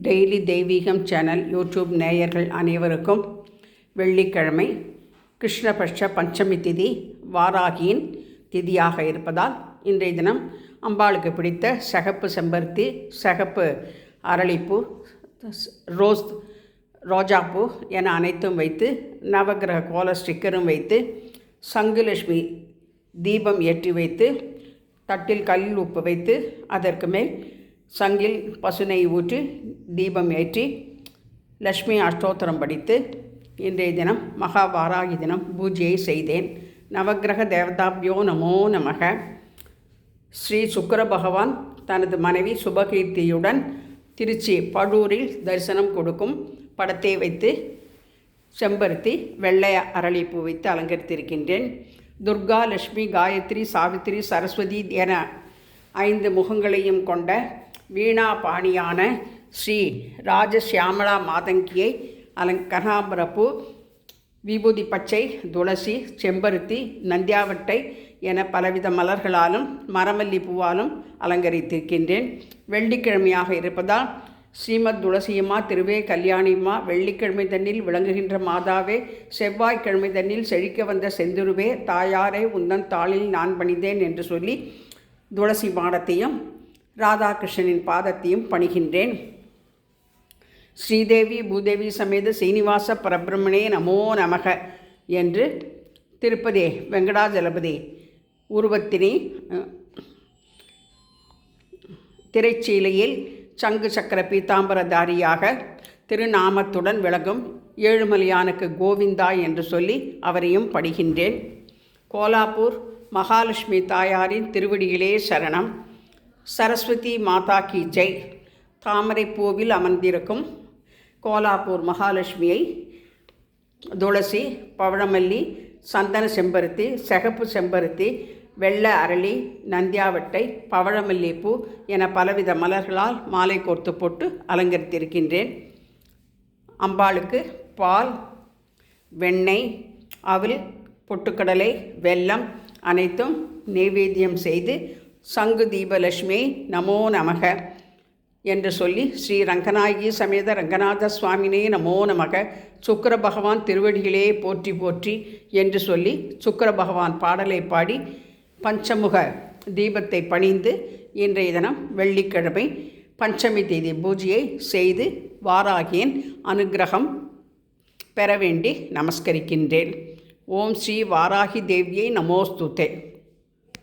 Daily தெய்வீகம் channel YouTube நேயர்கள் அனைவருக்கும் வெள்ளிக்கிழமை கிருஷ்ணபட்ச பஞ்சமி திதி வாராகியின் திதியாக இருப்பதால் இன்றைய தினம் அம்பாளுக்கு பிடித்த சிகப்பு செம்பருத்தி, சிகப்பு அரளிப்பூ, ரோஜாப்பூ என அனைத்தும் வைத்து நவகிரக கோல ஸ்டிக்கரும் வைத்து சங்குலட்சுமி தீபம் ஏற்றி வைத்து தட்டில் கல் உப்பு வைத்து அதற்கு மேல் சங்கில் பசுனை ஊற்றி தீபம் ஏற்றி லக்ஷ்மி அஷ்டோத்திரம் படித்து இன்றைய தினம் மகாவாராகி தினம் பூஜையை செய்தேன். நவகிரக தேவதாபியோ நமோ நமக. ஸ்ரீ சுக்கிர பகவான் தனது மனைவி சுபகீர்த்தியுடன் திருச்சி பழூரில் தரிசனம் கொடுக்கும் படத்தை வைத்து செம்பருத்தி, வெள்ளை அரளிப்பூ வைத்து அலங்கரித்திருக்கின்றேன். துர்கா, லக்ஷ்மி, காயத்ரி, சாவித்திரி, சரஸ்வதி என 5 முகங்களையும் கொண்ட வீணாபாணியான ஸ்ரீ ராஜசியாமலா மாதங்கியை கனகாம்பரப்பூ, விபூதி பச்சை, துளசி, செம்பருத்தி, நந்தியாவட்டை என பலவித மலர்களாலும் மரமல்லி பூவாலும் அலங்கரித்திருக்கின்றேன். வெள்ளிக்கிழமையாக இருப்பதால் ஸ்ரீமத் துளசியம்மா, திருவே கல்யாணியம்மா, வெள்ளிக்கிழமை தன்னில் விளங்குகின்ற மாதாவே, செவ்வாய்க்கிழமை தன்னில் செழிக்க வந்த செந்துருவே, தாயாரே உந்தன் தாளில் நான் பணிந்தேன் என்று சொல்லி துளசி மாடத்தையும் ராதாகிருஷ்ணனின் பாதத்தையும் பணிகின்றேன். ஸ்ரீதேவி பூதேவி சமேத சீனிவாச பரபிரம்மனே நமோ நமக என்று திருப்பதி வெங்கடாஜலபதி உருவத்தினை திரைச்சீலையில் சங்கு சக்கர பீதாம்பரதாரியாக திருநாமத்துடன் விளங்கும் ஏழுமலையானுக்கு கோவிந்தா என்று சொல்லி அவரையும் படிக்கின்றேன். கோலாப்பூர் மகாலட்சுமி தாயாரின் திருவடிகளே சரணம். சரஸ்வதி மாதா கி ஜெய். தாமரை பூவில் அமர்ந்திருக்கும் கோலாப்பூர் மகாலட்சுமியை துளசி, பவழமல்லி, சந்தன செம்பருத்தி, சிகப்பு செம்பருத்தி, வெள்ளை அரளி, நந்தியாவட்டை, பவழமல்லிப்பூ என பலவித மலர்களால் மாலை கோர்த்து போட்டு அலங்கரித்திருக்கின்றேன். அம்பாளுக்கு பால், வெண்ணெய், அவில், பொட்டுக்கடலை, வெல்லம் அனைத்தும் நைவேத்தியம் செய்து சங்கு தீபலட்சுமியை நமோ நமக என்று சொல்லி ஸ்ரீ ரங்கநாயகி சமேத ரங்கநாத சுவாமினே நமோ நமக, சுக்கிர பகவான் திருவடிகளே போற்றி போற்றி என்று சொல்லி சுக்கிர பகவான் பாடலை பாடி பஞ்சமுக தீபத்தை பணிந்து இன்றைய தினம் வெள்ளிக்கிழமை பஞ்சமி தேதி பூஜையை செய்து வாராகியின் அனுக்கிரகம் பெற வேண்டி நமஸ்கரிக்கின்றேன். ஓம் ஸ்ரீ வாராகி தேவியை நமோஸ்துதே.